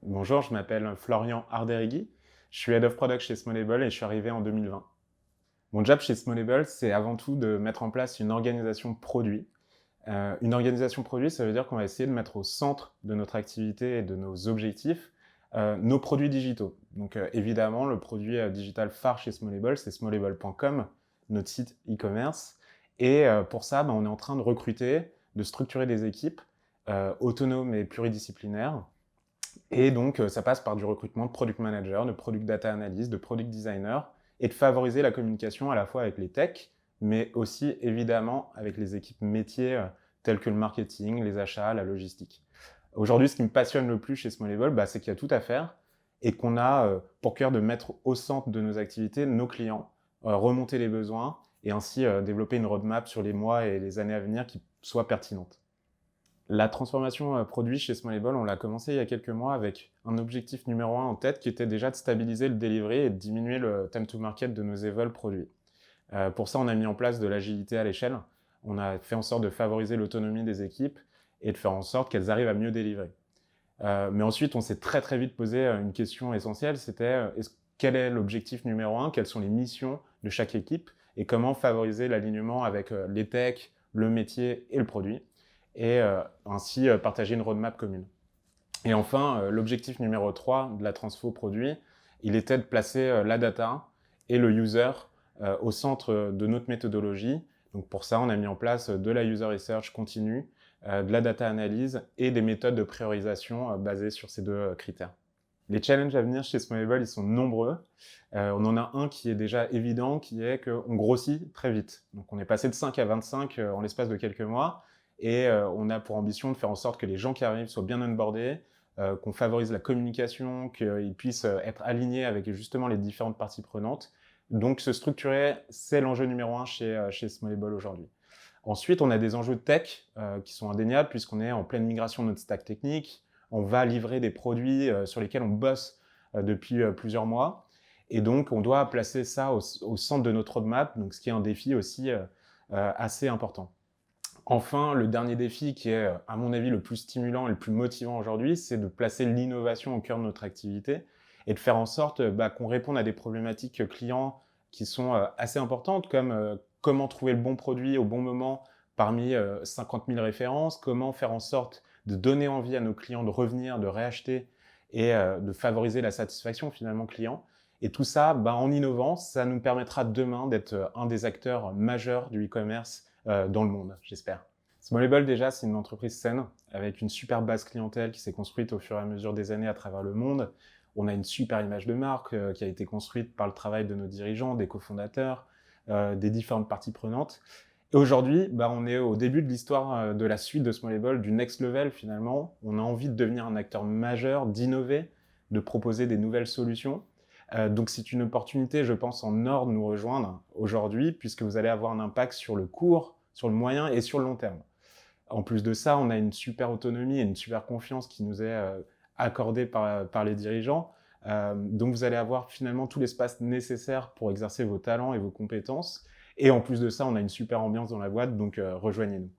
Bonjour, je m'appelle Florian Arderigui. Je suis Head of Product chez Smallable et je suis arrivé en 2020. Mon job chez Smallable, c'est avant tout de mettre en place une organisation produit. Une organisation produit, ça veut dire qu'on va essayer de mettre au centre de notre activité et de nos objectifs nos produits digitaux. Donc évidemment, le produit digital phare chez Smallable, c'est smallable.com, notre site e-commerce. Et pour ça, on est en train de recruter, de structurer des équipes autonomes et pluridisciplinaires. Et donc, ça passe par du recrutement de product manager, de product data analyst, de product designer, et de favoriser la communication à la fois avec les techs, mais aussi évidemment avec les équipes métiers telles que le marketing, les achats, la logistique. Aujourd'hui, ce qui me passionne le plus chez Smallable, c'est qu'il y a tout à faire et qu'on a pour cœur de mettre au centre de nos activités nos clients, remonter les besoins et ainsi développer une roadmap sur les mois et les années à venir qui soit pertinente. La transformation produit chez Smallable, on l'a commencé il y a quelques mois avec un objectif numéro 1 en tête qui était déjà de stabiliser le delivery et de diminuer le time to market de nos evols produits. Pour ça, on a mis en place de l'agilité à l'échelle. On a fait en sorte de favoriser l'autonomie des équipes et de faire en sorte qu'elles arrivent à mieux délivrer. Mais ensuite, on s'est très vite posé une question essentielle, c'était quel est l'objectif numéro 1, quelles sont les missions de chaque équipe et comment favoriser l'alignement avec les techs, le métier et le produit et ainsi partager une roadmap commune. Et enfin, l'objectif numéro 3 de la transfo produit, il était de placer la data et le user au centre de notre méthodologie. Donc pour ça, on a mis en place de la user research continue, de la data analyse et des méthodes de priorisation basées sur ces deux critères. Les challenges à venir chez Smallable, ils sont nombreux. On en a un qui est déjà évident, qui est qu'on grossit très vite. Donc on est passé de 5 à 25 en l'espace de quelques mois. Et on a pour ambition de faire en sorte que les gens qui arrivent soient bien onboardés, qu'on favorise la communication, qu'ils puissent être alignés avec justement les différentes parties prenantes. Donc se structurer, c'est l'enjeu numéro 1 chez Smallable aujourd'hui. Ensuite, on a des enjeux de tech qui sont indéniables puisqu'on est en pleine migration de notre stack technique. On va livrer des produits sur lesquels on bosse depuis plusieurs mois. Et donc, on doit placer ça au centre de notre roadmap, donc ce qui est un défi aussi assez important. Enfin, le dernier défi qui est, à mon avis, le plus stimulant et le plus motivant aujourd'hui, c'est de placer l'innovation au cœur de notre activité et de faire en sorte qu'on réponde à des problématiques clients qui sont assez importantes, comme comment trouver le bon produit au bon moment parmi 50 000 références, comment faire en sorte de donner envie à nos clients de revenir, de réacheter et de favoriser la satisfaction finalement client. Et tout ça, en innovant, ça nous permettra demain d'être un des acteurs majeurs du e-commerce dans le monde, j'espère. Smallable, déjà, c'est une entreprise saine, avec une super base clientèle qui s'est construite au fur et à mesure des années à travers le monde. On a une super image de marque qui a été construite par le travail de nos dirigeants, des cofondateurs, des différentes parties prenantes. Et aujourd'hui, on est au début de l'histoire de la suite de Smallable, du next level finalement. On a envie de devenir un acteur majeur, d'innover, de proposer des nouvelles solutions. Donc c'est une opportunité, je pense, en or de nous rejoindre aujourd'hui, puisque vous allez avoir un impact sur le court, sur le moyen et sur le long terme. En plus de ça, on a une super autonomie et une super confiance qui nous est accordée par les dirigeants. Donc vous allez avoir finalement tout l'espace nécessaire pour exercer vos talents et vos compétences. Et en plus de ça, on a une super ambiance dans la boîte, donc rejoignez-nous.